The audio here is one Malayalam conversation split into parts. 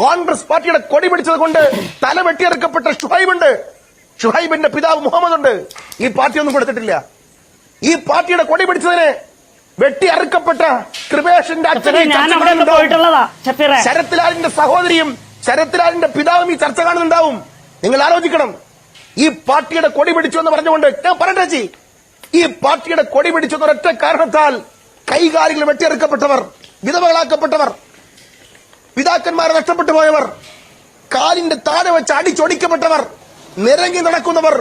കോൺഗ്രസ് പാർട്ടിയുടെ കൊടി പിടിച്ചത് കൊണ്ട് തല വെട്ടിയെടുക്കപ്പെട്ട ഷുഹൈബുണ്ട്. ഷുഹൈബിന്റെ പിതാവ് മുഹമ്മദ് ഉണ്ട്. ഈ പാർട്ടി ഒന്നും കൊടുത്തിട്ടില്ല. ഈ പാർട്ടിയുടെ കൊടി പിടിച്ചതിന് വെട്ടി അറുക്കപ്പെട്ട കൃപേഷിന്റെ അച്ഛനും ശരത്ലാലിന്റെ സഹോദരിയും ശരത്ലാലിന്റെ പിതാവും ഈ ചർച്ച കാണുന്നുണ്ടാവും. നിങ്ങൾ ആലോചിക്കണം. ഈ പാർട്ടിയുടെ കൊടി പിടിച്ചു എന്ന് പറഞ്ഞുകൊണ്ട് ഞാൻ പറയട്ടെ, ഈ പാർട്ടിയുടെ കൊടി പിടിച്ചു ഒരൊറ്റ കാരണത്താൽ കൈകാലികൾ വെട്ടിയെടുക്കപ്പെട്ടവർ, വിധവകളാക്കപ്പെട്ടവർ, പിതാക്കന്മാരെ നഷ്ടപ്പെട്ടു പോയവർ, കാലിന്റെ താഴെ വെച്ച് അടിച്ചൊടിക്കപ്പെട്ടവർ, നിരങ്ങി നടക്കുന്നവർ,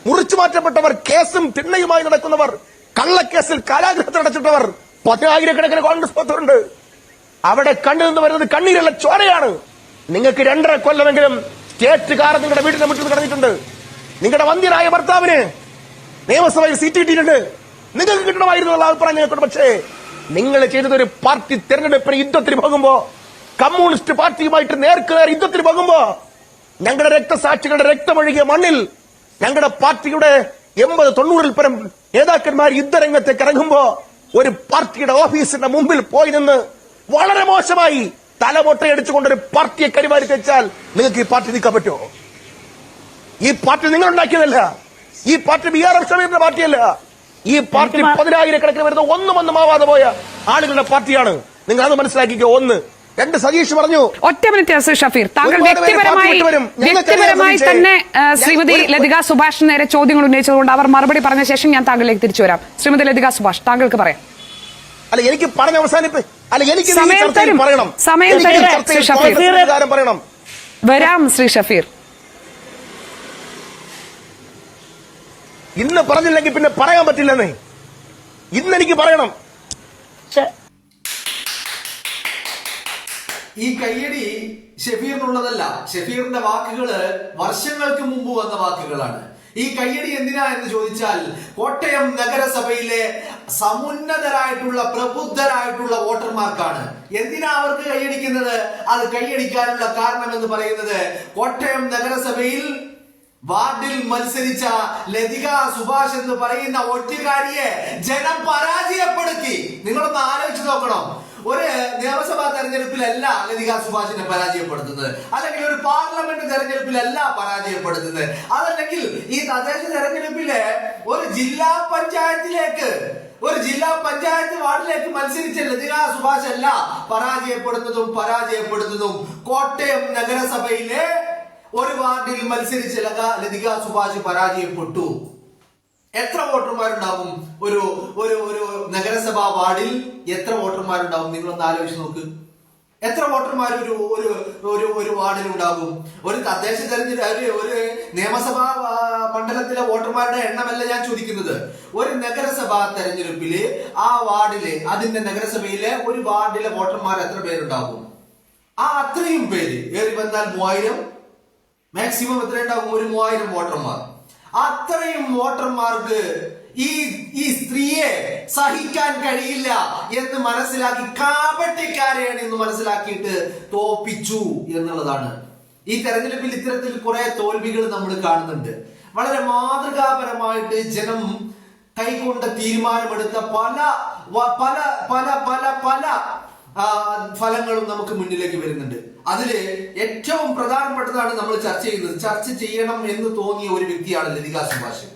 മുറിച്ചു മാറ്റപ്പെട്ടവർ, കേസും തിണ്ണയുമായി നടക്കുന്നവർ, കള്ളക്കേസിൽ കാരാഗ്രഹത്തിൽ അടച്ചിട്ടവർ 10,000-കണക്കിന് കോൺഗ്രസ് പ്രവർത്തകരുണ്ട്. അവിടെ കണ്ണുനിന്ന് വരുന്നത് കണ്ണീരല്ല, ചോരയാണ്. നിങ്ങൾക്ക് 2.5 കൊല്ലമെങ്കിലും സ്റ്റേറ്റ് കാർ നിങ്ങളുടെ വീട്ടിന്റെ മുറ്റിൽ കടന്നിട്ടുണ്ട്. നിങ്ങളുടെ വന്ധ്യനായ ഭർത്താവിന് നിയമസഭയിൽ സീറ്റ് കിട്ടിയിട്ടുണ്ട്. നിങ്ങൾക്ക് കിട്ടണമായിരുന്നു എന്നുള്ള അഭിപ്രായം ഞങ്ങൾക്കുണ്ട്. പക്ഷേ നിങ്ങൾ ചെയ്തതൊരു പാർട്ടി തെരഞ്ഞെടുപ്പിന് യുദ്ധത്തിന് പോകുമ്പോ, കമ്മ്യൂണിസ്റ്റ് പാർട്ടിയുമായിട്ട് നേർക്കുനേർ യുദ്ധത്തിന് പോകുമ്പോ, ഞങ്ങളുടെ രക്തസാക്ഷികളുടെ രക്തമൊഴുകിയ മണ്ണിൽ ഞങ്ങളുടെ പാർട്ടിയുടെ 80-90-ൽ പരം നേതാക്കന്മാർ യുദ്ധരംഗത്തേക്ക് ഇറങ്ങുമ്പോ ഒരു പാർട്ടിയുടെ ഓഫീസിന്റെ മുമ്പിൽ പോയി നിന്ന് വളരെ മോശമായി തലമൊട്ടയടിച്ചുകൊണ്ടൊരു പാർട്ടിയെ കരിവാരി തെച്ചാൽ നിങ്ങൾക്ക് ഈ പാർട്ടി നിൽക്കാൻ പറ്റുമോ? ഈ പാർട്ടി നിങ്ങൾ ഉണ്ടാക്കിയതല്ല. ഈ പാർട്ടി BRM ഷമീറിന്റെ പാർട്ടിയല്ല. ഈ പാർട്ടി 10,000-കണക്കിന് വരുന്ന ഒന്നും ആവാതെ പോയ ആളുകളുടെ പാർട്ടിയാണ്. നിങ്ങൾ അത് മനസ്സിലാക്കിക്കോ. 1. 2, സതീഷ് പറഞ്ഞു. ഒറ്റ മിനിറ്റ് ശ്രീ ഷഫീർ, താങ്കൾ വ്യക്തിപരമായി തന്നെ ശ്രീമതി ലതിക സുഭാഷിന് നേരെ ചോദ്യങ്ങൾ ഉന്നയിച്ചതുകൊണ്ട് അവർ മറുപടി പറഞ്ഞ ശേഷം ഞാൻ താങ്കളിലേക്ക് തിരിച്ചു വരാം. ശ്രീമതി ലതിക സുഭാഷ്, താങ്കൾക്ക് പറയാം. അല്ല, എനിക്ക് പറഞ്ഞ അവസാനിപ്പ്. അല്ല, എനിക്ക് സമയം തരും പറയണം. വരാം ശ്രീ ഷഫീർ. ഇന്ന് പറഞ്ഞില്ലെങ്കിൽ പിന്നെ പറയാൻ പറ്റില്ലെന്നേ. ഇന്ന് എനിക്ക് പറയണം. ഈ കയ്യടി ഷഫീറിനുള്ളതല്ല. ഷഫീറിന്റെ വാക്കുകള് വർഷങ്ങൾക്ക് മുമ്പ് വന്ന വാക്കുകളാണ്. ഈ കയ്യടി എന്തിനാ എന്ന് ചോദിച്ചാൽ, കോട്ടയം നഗരസഭയിലെ സമുന്നതരായിട്ടുള്ള പ്രബുദ്ധരായിട്ടുള്ള വോട്ടർമാർക്കാണ്. എന്തിനാ അവർക്ക് കൈയടിക്കുന്നത്? അത് കൈയടിക്കാനുള്ള കാരണം എന്ന് പറയുന്നത്, കോട്ടയം നഗരസഭയിൽ വാർഡിൽ മത്സരിച്ച ലതിക സുഭാഷ് എന്ന് പറയുന്ന ഒറ്റുകാരിയെ ജനം പരാജയപ്പെടുത്തി. നിങ്ങളൊന്ന് ആലോചിച്ച് നോക്കണം. ഒരു നിയമസഭാ തെരഞ്ഞെടുപ്പിലല്ല ലതിക സുഭാഷിനെ പരാജയപ്പെടുത്തുന്നത്, അല്ലെങ്കിൽ ഒരു പാർലമെന്റ് തെരഞ്ഞെടുപ്പിലല്ല പരാജയപ്പെടുത്തുന്നത്, അതല്ലെങ്കിൽ ഈ തദ്ദേശ തെരഞ്ഞെടുപ്പിലെ ഒരു ജില്ലാ പഞ്ചായത്ത് വാർഡിലേക്ക് മത്സരിച്ച ലതിക സുഭാഷ് അല്ല പരാജയപ്പെടുന്നതും കോട്ടയം നഗരസഭയിലെ ഒരു വാർഡിൽ മത്സരിച്ച ലതിക സുഭാഷ് പരാജയപ്പെട്ടു. എത്ര വോട്ടർമാരുണ്ടാവും ഒരു നഗരസഭാ വാർഡിൽ? എത്ര വോട്ടർമാരുണ്ടാവും? നിങ്ങളൊന്ന് ആലോചിച്ച് നോക്ക്. എത്ര വോട്ടർമാർ ഒരു വാർഡിൽ ഉണ്ടാകും? ഒരു തദ്ദേശ തെരഞ്ഞെടുപ്പ്, ഒരു നിയമസഭാ മണ്ഡലത്തിലെ വോട്ടർമാരുടെ എണ്ണമല്ല ഞാൻ ചോദിക്കുന്നത്. ഒരു നഗരസഭാ തെരഞ്ഞെടുപ്പില് ആ വാർഡിലെ, അതിന്റെ നഗരസഭയിലെ ഒരു വാർഡിലെ വോട്ടർമാർ എത്ര പേരുണ്ടാകും? ആ അത്രയും പേര് ഏറി വന്നാൽ 3000, മാക്സിമം എത്ര ഉണ്ടാകും? ഒരു 3000 വോട്ടർമാർ. അത്രയും വോട്ടർമാർക്ക് ഈ സ്ത്രീയെ സഹിക്കാൻ കഴിയില്ല എന്ന് മനസ്സിലാക്കി, കാപട്യക്കാരെയാണ് എന്ന് മനസ്സിലാക്കിയിട്ട് തോപ്പിച്ചു എന്നുള്ളതാണ്. ഈ തെരഞ്ഞെടുപ്പിൽ ഇത്തരത്തിൽ കുറെ തോൽവികൾ നമ്മൾ കാണുന്നുണ്ട്. വളരെ മാതൃകാപരമായിട്ട് ജനം കൈക്കൊണ്ട തീരുമാനമെടുത്ത പല പല പല പല പല ഫലങ്ങളും നമുക്ക് മുന്നിലേക്ക് വരുന്നുണ്ട്. അതില് ഏറ്റവും പ്രധാനപ്പെട്ടതാണ് നമ്മൾ ചർച്ച ചെയ്യണം എന്ന് തോന്നിയ ഒരു വ്യക്തിയാണ് ലതിക സുഭാഷ്.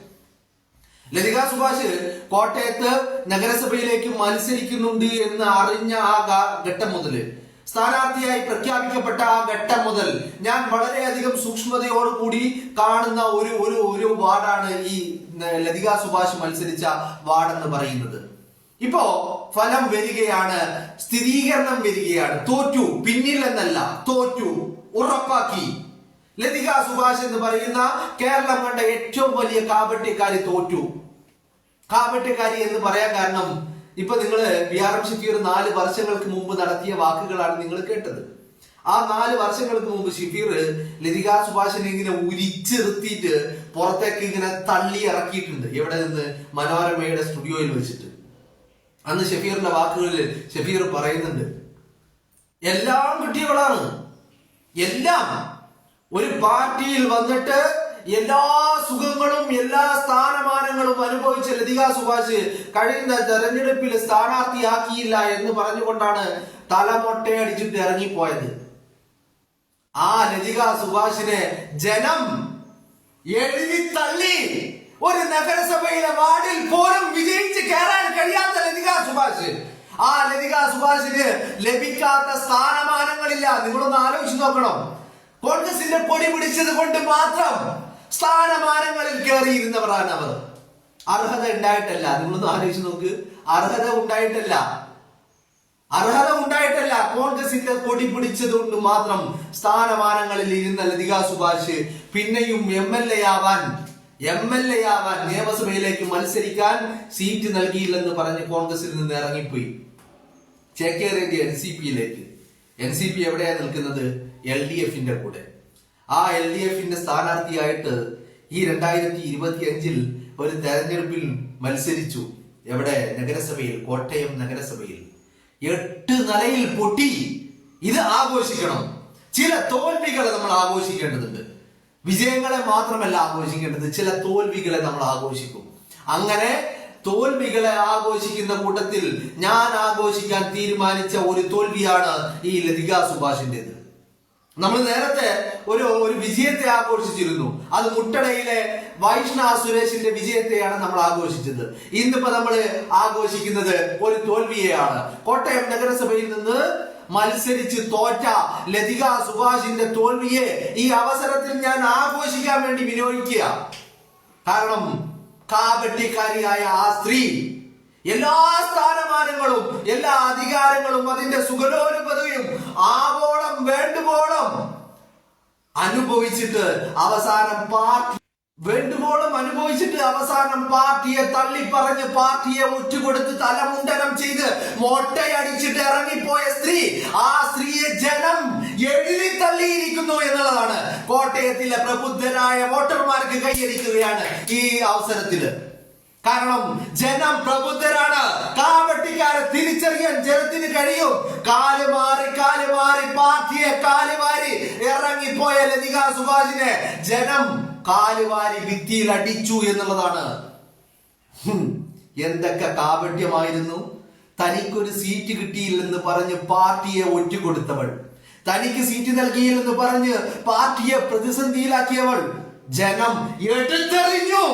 ലതിക സുഭാഷ് കോട്ടയത്ത് നഗരസഭയിലേക്ക് മത്സരിക്കുന്നുണ്ട് എന്ന് അറിഞ്ഞ ആ ഘട്ടം മുതൽ, സ്ഥാനാർത്ഥിയായി പ്രഖ്യാപിക്കപ്പെട്ട ആ ഘട്ടം മുതൽ ഞാൻ വളരെയധികം സൂക്ഷ്മതയോടുകൂടി കാണുന്ന ഒരു വാർഡാണ് ഈ ലതിക സുഭാഷ് മത്സരിച്ച വാർഡെന്ന് പറയുന്നത്. ഇപ്പോ ഫലം വരികയാണ്, സ്ഥിരീകരണം വരികയാണ്. തോറ്റു, പിന്നിൽ എന്നല്ല, തോറ്റു, ഉറപ്പാക്കി. ലതിക സുഭാഷ് എന്ന് പറയുന്ന കേരളം കണ്ട ഏറ്റവും വലിയ കാപട്യക്കാരി തോറ്റു. കാപട്യക്കാരി എന്ന് പറയാൻ കാരണം, ഇപ്പൊ നിങ്ങള് BRM ഷഫീർ 4 വർഷങ്ങൾക്ക് മുമ്പ് നടത്തിയ വാക്കുകളാണ് നിങ്ങൾ കേട്ടത്. ആ 4 വർഷങ്ങൾക്ക് മുമ്പ് ഷഫീർ ലതിക സുഭാഷിനെ ഇങ്ങനെ ഉരിച്ചിരുത്തിയിട്ട് പുറത്തേക്ക് ഇങ്ങനെ തള്ളി ഇറക്കിയിട്ടുണ്ട്. എവിടെ നിന്ന്? മനോരമയുടെ സ്റ്റുഡിയോയിൽ വെച്ചിട്ട്. അന്ന് ഷഫീറിന്റെ വാക്കുകളിൽ ഷഫീർ പറയുന്നുണ്ട്, എല്ലാം കിട്ടിയവളാണ്, എല്ലാം. ഒരു പാർട്ടിയിൽ വന്നിട്ട് എല്ലാ സുഖങ്ങളും എല്ലാ സ്ഥാനമാനങ്ങളും അനുഭവിച്ച ലതിക സുഭാഷ് കഴിഞ്ഞ തെരഞ്ഞെടുപ്പിൽ സ്ഥാനാർത്ഥിയാക്കിയില്ല എന്ന് പറഞ്ഞുകൊണ്ടാണ് തലമൊട്ടയടിച്ചിട്ട് ഇറങ്ങിപ്പോയത്. ആ ലതിക സുഭാഷിനെ ജനം എഴുതി തള്ളി. ഒരു നഗരസഭയിലെ വാർഡിൽ പോലും വിജയിച്ച് കയറാൻ കഴിയാത്ത ലതിക സുഭാഷ്, ആ ലതിക സുഭാഷിന് ലഭിക്കാത്ത സ്ഥാനമാനങ്ങളില്ല. നിങ്ങളൊന്ന് ആലോചിച്ച് നോക്കണം. കോൺഗ്രസിന്റെ പൊടി പിടിച്ചത് കൊണ്ട് മാത്രം സ്ഥാനമാനങ്ങളിൽ കയറിയിരുന്നവരാണ് അവർ. അർഹത ഉണ്ടായിട്ടല്ല. നിങ്ങളൊന്ന് ആലോചിച്ച് നോക്ക്. അർഹത ഉണ്ടായിട്ടല്ല, കോൺഗ്രസിന്റെ കൊടി പിടിച്ചത് കൊണ്ട് മാത്രം സ്ഥാനമാനങ്ങളിൽ ഇരുന്ന ലതിക സുഭാഷ് പിന്നെയും എം എൽ എ ആവാൻ നിയമസഭയിലേക്ക് മത്സരിക്കാൻ സീറ്റ് നൽകിയില്ലെന്ന് പറഞ്ഞ് കോൺഗ്രസിൽ നിന്ന് ഇറങ്ങിപ്പോയി, ചേക്കേറിയത് NCPയിലേക്ക്. NCP എവിടെയാ നിൽക്കുന്നത്? LDFന്റെ കൂടെ. ആ LDFന്റെ സ്ഥാനാർത്ഥിയായിട്ട് ഈ 2025 ഒരു തെരഞ്ഞെടുപ്പിൽ മത്സരിച്ചു. എവിടെ? നഗരസഭയിൽ, കോട്ടയം നഗരസഭയിൽ 8 നിലയിൽ പൊട്ടി. ഇത് ആഘോഷിക്കണം. ചില തോൽവികളെ നമ്മൾ ആഘോഷിക്കേണ്ടതുണ്ട്. വിജയങ്ങളെ മാത്രമല്ല ആഘോഷിക്കേണ്ടത്, ചില തോൽവികളെ നമ്മൾ ആഘോഷിക്കും. അങ്ങനെ തോൽവികളെ ആഘോഷിക്കുന്ന കൂട്ടത്തിൽ ഞാൻ ആഘോഷിക്കാൻ തീരുമാനിച്ച ഒരു തോൽവിയാണ് ഈ ലതിക സുഭാഷിന്റേത്. നമ്മൾ നേരത്തെ ഒരു വിജയത്തെ ആഘോഷിച്ചിരുന്നു. അത് മുട്ടടയിലെ വൈഷ്ണവ സുരേഷിന്റെ വിജയത്തെയാണ് നമ്മൾ ആഘോഷിച്ചത്. ഇന്നിപ്പോ നമ്മൾ ആഘോഷിക്കുന്നത് ഒരു തോൽവിയെയാണ്. കോട്ടയം നഗരസഭയിൽ നിന്ന് മത്സരിച്ച് തോറ്റ ലതിക സുഭാഷിന്റെ തോൽവിയെ ഈ അവസരത്തിൽ ഞാൻ ആഘോഷിക്കാൻ വേണ്ടി വിനിയോഗിക്കുക. കാരണം കാപട്യക്കാരിയായ ആ സ്ത്രീ എല്ലാ സ്ഥാനമാനങ്ങളും എല്ലാ അധികാരങ്ങളും അതിന്റെ സുഖലോലുപതയും ആവോളം വേണ്ടുവോളം അനുഭവിച്ചിട്ട് അവസാനം പാർട്ടിയെ തള്ളിപ്പറഞ്ഞ് പാർട്ടിയെ ഒറ്റുകൊടുത്ത് തലമുണ്ടനം ചെയ്ത് മൊട്ടയടിച്ചിട്ട് ഇറങ്ങിപ്പോയ സ്ത്രീ, ആ സ്ത്രീയെ ജനം എഴുതി തള്ളിയിരിക്കുന്നു എന്നുള്ളതാണ്. കോട്ടയത്തിലെ പ്രബുദ്ധരായ വോട്ടർമാർക്ക് കൈയടിക്കുകയാണ് ഈ അവസരത്തില്. കാരണം ജനം പ്രബുദ്ധരാണ്. കാപട്യക്കാരെ തിരിച്ചറിയാൻ ജനത്തിന് കഴിയും. കാല് മാറി പാർട്ടിയെ കാലുവാരി ഇറങ്ങിപ്പോയ ലതിക സുഭാഷിനെ ജനം കാലുവാരി ഭിത്തിയിൽ അടിച്ചു എന്നുള്ളതാണ്. എന്തൊക്കെ കാപട്യമായിരുന്നു. തനിക്കൊരു സീറ്റ് കിട്ടിയില്ലെന്ന് പറഞ്ഞ് പാർട്ടിയെ ഒറ്റുകൊടുത്തവൾ, തനിക്ക് സീറ്റ് നൽകിയില്ലെന്ന് പറഞ്ഞ് പാർട്ടിയെ പ്രതിസന്ധിയിലാക്കിയവൾ ജനം എടുത്തെറിഞ്ഞു.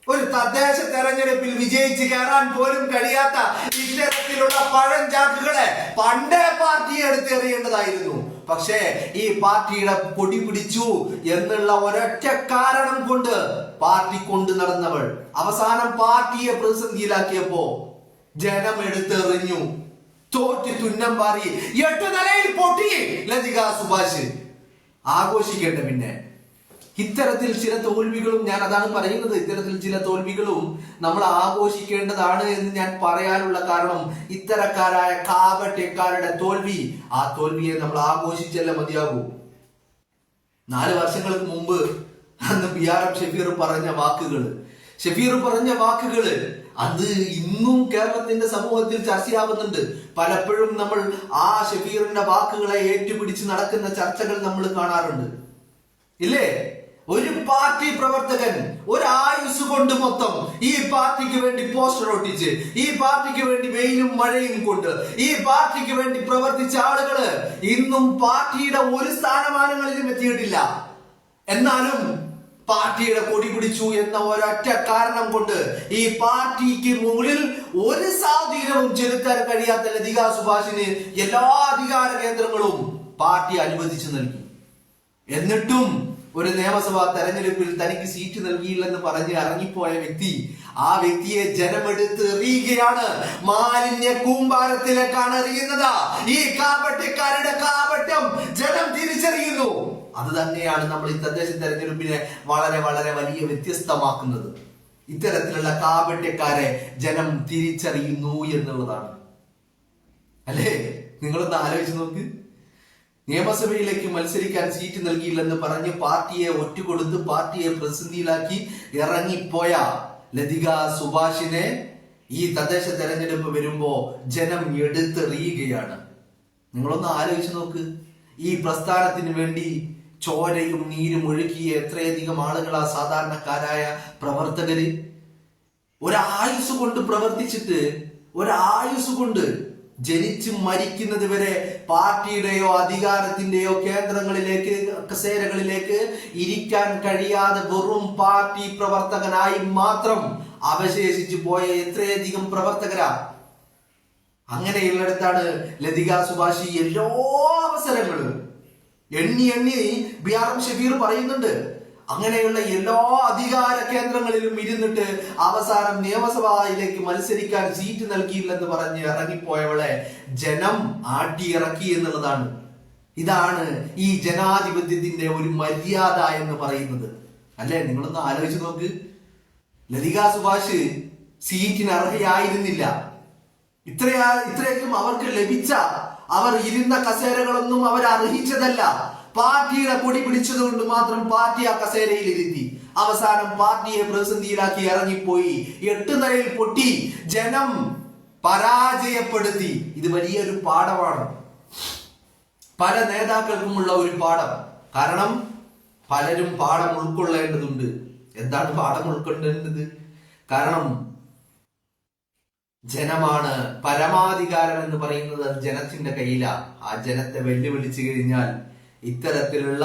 ഒരു തദ്ദേശ തെരഞ്ഞെടുപ്പിൽ വിജയിച്ച് കയറാൻ പോലും കഴിയാത്ത ഇത്തരത്തിലുള്ള പഴഞ്ചാക്കുകളെ പണ്ടേ പാർട്ടിയെ എടുത്തെറിയേണ്ടതായിരുന്നു. പക്ഷേ ഈ പാർട്ടിയുടെ കൊടി പിടിച്ചു എന്നുള്ള ഒരൊറ്റ കാരണം കൊണ്ട് പാർട്ടി കൊണ്ടു നടന്നവൾ അവസാനം പാർട്ടിയെ പ്രതിസന്ധിയിലാക്കിയപ്പോ ജനം എടുത്തെറിഞ്ഞു. തോറ്റ് തുന്നം പാറി 8 നിലയിൽ പൊട്ടി ലതിക സുഭാഷ്. ആഘോഷിക്കേണ്ട. പിന്നെ ഇത്തരത്തിൽ ചില തോൽവികളും, ഞാൻ അതാണ് പറയുന്നത്, ഇത്തരത്തിൽ ചില തോൽവികളും നമ്മൾ ആഘോഷിക്കേണ്ടതാണ് എന്ന് ഞാൻ പറയാനുള്ള കാരണം ഇത്തരക്കാരായ കാപട്യക്കാരുടെ തോൽവി, ആ തോൽവിയെ നമ്മൾ ആഘോഷിച്ചല്ലേ മതിയാകൂ. 4 വർഷങ്ങൾക്ക് മുമ്പ് അന്ന് PRM ഷഫീർ പറഞ്ഞ വാക്കുകള് അത് ഇന്നും കേരളത്തിന്റെ സമൂഹത്തിൽ ചർച്ചയാവുന്നുണ്ട്. പലപ്പോഴും നമ്മൾ ആ ഷഫീറിന്റെ വാക്കുകളെ ഏറ്റുപിടിച്ച് നടക്കുന്ന ചർച്ചകൾ നമ്മൾ കാണാറുണ്ട്, ഇല്ലേ? ഒരു പാർട്ടി പ്രവർത്തകൻ ഒരു ആയുസ് കൊണ്ട് മൊത്തം ഈ പാർട്ടിക്ക് വേണ്ടി പോസ്റ്റർ ഒട്ടിച്ച്, ഈ പാർട്ടിക്ക് വേണ്ടി വെയിലും മഴയും കൊണ്ട് ഈ പാർട്ടിക്ക് വേണ്ടി പ്രവർത്തിച്ച ആളുകള് ഇന്നും പാർട്ടിയുടെ ഒരു സ്ഥാനമാനങ്ങളിലും എത്തിയിട്ടില്ല. എന്നാലും പാർട്ടിയുടെ കൊടി പിടിച്ചു എന്ന ഒരൊറ്റ കാരണം കൊണ്ട് ഈ പാർട്ടിക്ക് മുകളിൽ ഒരു സ്വാധീനവും ചെലുത്താൻ കഴിയാത്ത ലതിക സുഭാഷിന് എല്ലാ അധികാര കേന്ദ്രങ്ങളും പാർട്ടി അനുവദിച്ചു നൽകി. എന്നിട്ടും ഒരു നിയമസഭാ തെരഞ്ഞെടുപ്പിൽ തനിക്ക് സീറ്റ് നൽകിയില്ലെന്ന് പറഞ്ഞ് ഇറങ്ങിപ്പോയ വ്യക്തി, ആ വ്യക്തിയെ ജനമെടുത്ത് എറിയുകയാണ്. മാലിന്യ കൂമ്പാരത്തിലേക്കാണ് എറിയുന്നത്. ഈ കാപട്യക്കാരുടെ കാപട്യം ജനം തിരിച്ചറിയുന്നു. അത് തന്നെയാണ് നമ്മൾ ഈ തദ്ദേശ തെരഞ്ഞെടുപ്പിനെ വളരെ വളരെ വലിയ വ്യത്യസ്തമാക്കുന്നത്. ഇത്തരത്തിലുള്ള കാപട്യക്കാരെ ജനം തിരിച്ചറിയുന്നു എന്നുള്ളതാണ്. അല്ലേ? നിങ്ങളൊന്ന് ആലോചിച്ച് നോക്ക്. നിയമസഭയിലേക്ക് മത്സരിക്കാൻ സീറ്റ് നൽകിയില്ലെന്ന് പറഞ്ഞ് പാർട്ടിയെ ഒറ്റുകൊടുത്ത് പാർട്ടിയെ പ്രതിസന്ധിയിലാക്കി ഇറങ്ങിപ്പോയ ലതിക സുഭാഷിനെ ഈ തദ്ദേശ തെരഞ്ഞെടുപ്പ് വരുമ്പോ ജനം എടുത്തെറിയുകയാണ്. നിങ്ങളൊന്ന് ആലോചിച്ച് നോക്ക്. ഈ പ്രസ്ഥാനത്തിന് വേണ്ടി ചോരയും നീരും ഒഴുക്കിയ എത്രയധികം ആളുകളാ സാധാരണക്കാരായ പ്രവർത്തകര്. ഒരായുസ് കൊണ്ട് പ്രവർത്തിച്ചിട്ട് ഒരായുസ് കൊണ്ട് ജനിച്ച് മരിക്കുന്നത് വരെ പാർട്ടിയുടെയോ അധികാരത്തിന്റെയോ കേന്ദ്രങ്ങളിലേക്ക് കസേരകളിലേക്ക് ഇരിക്കാൻ കഴിയാതെ വെറും പാർട്ടി പ്രവർത്തകനായി മാത്രം അവശേഷിച്ചു പോയ എത്രയധികം പ്രവർത്തകരാ. അങ്ങനെയുള്ളിടത്താണ് ലതിക സുഭാഷ് എല്ലാ അവസരങ്ങളും എണ്ണി BRM ഷഫീർ പറയുന്നുണ്ട്. അങ്ങനെയുള്ള എല്ലാ അധികാര കേന്ദ്രങ്ങളിലും ഇരുന്നിട്ട് അവസാനം നിയമസഭയിലേക്ക് മത്സരിക്കാൻ സീറ്റ് നൽകിയില്ലെന്ന് പറഞ്ഞ് ഇറങ്ങിപ്പോയവളെ ജനം ആട്ടിയിറക്കി എന്നുള്ളതാണ്. ഇതാണ് ഈ ജനാധിപത്യത്തിന്റെ ഒരു മര്യാദ എന്ന് പറയുന്നത്. അല്ലെ, നിങ്ങളൊന്ന് ആലോചിച്ച് നോക്ക്. ലതിക സുഭാഷ് സീറ്റിന് അർഹയായിരുന്നില്ല. ഇത്രയും അവർക്ക് ലഭിച്ച അവർ ഇരുന്ന കസേരകളൊന്നും അവർ അർഹിച്ചതല്ല. പാർട്ടിയുടെ കൊടി പിടിച്ചതുകൊണ്ട് മാത്രം പാർട്ടി ആ കസേരയിൽ ഇരുത്തി. അവസാനം പാർട്ടിയെ പ്രതിസന്ധിയിലാക്കി ഇറങ്ങിപ്പോയി. 8 നിലയിൽ പൊട്ടി, ജനം പരാജയപ്പെടുത്തി. ഇത് വലിയൊരു പാഠമാണ്, പല നേതാക്കൾക്കുമുള്ള ഒരു പാഠം. കാരണം പലരും പാഠം ഉൾക്കൊള്ളേണ്ടതുണ്ട്. എന്താണ് പാഠം ഉൾക്കൊള്ളേണ്ടത്? കാരണം ജനമാണ് പരമാധികാരം എന്ന് പറയുന്നത് ജനത്തിന്റെ കയ്യിലാ. ആ ജനത്തെ വെല്ലുവിളിച്ചു കഴിഞ്ഞാൽ ഇത്തരത്തിലുള്ള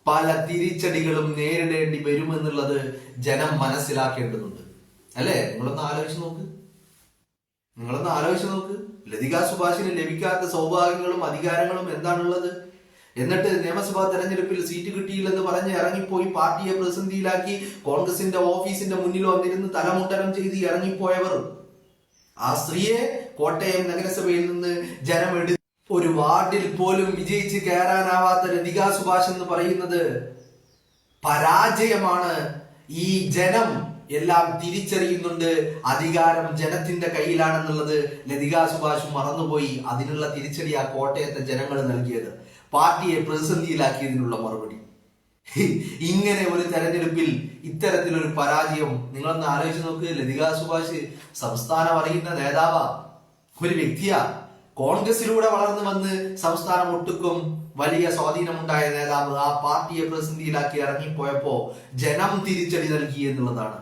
പല തിരിച്ചടികളും നേരിടേണ്ടി വരുമെന്നുള്ളത് ജനം മനസ്സിലാക്കേണ്ടതുണ്ട്. അല്ലെ, നിങ്ങളൊന്ന് ആലോചിച്ച് നോക്ക്. ലതിക സുഭാഷിന് ലഭിക്കാത്ത സൗഭാഗ്യങ്ങളും അധികാരങ്ങളും എന്താണുള്ളത്? എന്നിട്ട് നിയമസഭാ തെരഞ്ഞെടുപ്പിൽ സീറ്റ് കിട്ടിയില്ലെന്ന് പറഞ്ഞ് ഇറങ്ങിപ്പോയി പാർട്ടിയെ പ്രതിസന്ധിയിലാക്കി കോൺഗ്രസിന്റെ ഓഫീസിന്റെ മുന്നിൽ വന്നിരുന്ന് തലമുണ്ടനം ചെയ്ത് ഇറങ്ങിപ്പോയവർ. ആ സ്ത്രീയെ കോട്ടയം നഗരസഭയിൽ നിന്ന് ജനമെടുത്ത് ഒരു വാർഡിൽ പോലും വിജയിച്ച് കയറാനാവാത്ത ലതിക സുഭാഷ് എന്ന് പറയുന്നത് പരാജയമാണ്. ഈ ജനം എല്ലാം തിരിച്ചറിയുന്നുണ്ട്. അധികാരം ജനത്തിന്റെ കയ്യിലാണെന്നുള്ളത് ലതിക സുഭാഷ് മറന്നുപോയി. അതിനുള്ള തിരിച്ചടി ആ കോട്ടയത്തെ ജനങ്ങൾ നൽകിയത്, പാർട്ടിയെ പ്രതിസന്ധിയിലാക്കിയതിനുള്ള മറുപടി. ഇങ്ങനെ ഒരു തെരഞ്ഞെടുപ്പിൽ ഇത്തരത്തിലൊരു പരാജയം നിങ്ങളൊന്ന് ആലോചിച്ച് നോക്ക്. ലതിക സുഭാഷ് സംസ്ഥാനം അറിയുന്ന നേതാവാ, ഒരു വ്യക്തിയാ. കോൺഗ്രസിലൂടെ വളർന്നു വന്ന് സംസ്ഥാനം ഒട്ടുക്കും വലിയ സ്വാധീനമുണ്ടായ നേതാവ് ആ പാർട്ടിയെ പ്രതിസന്ധിയിലാക്കി ഇറങ്ങിപ്പോയപ്പോ ജനം തിരിച്ചടി നൽകി എന്നുള്ളതാണ്.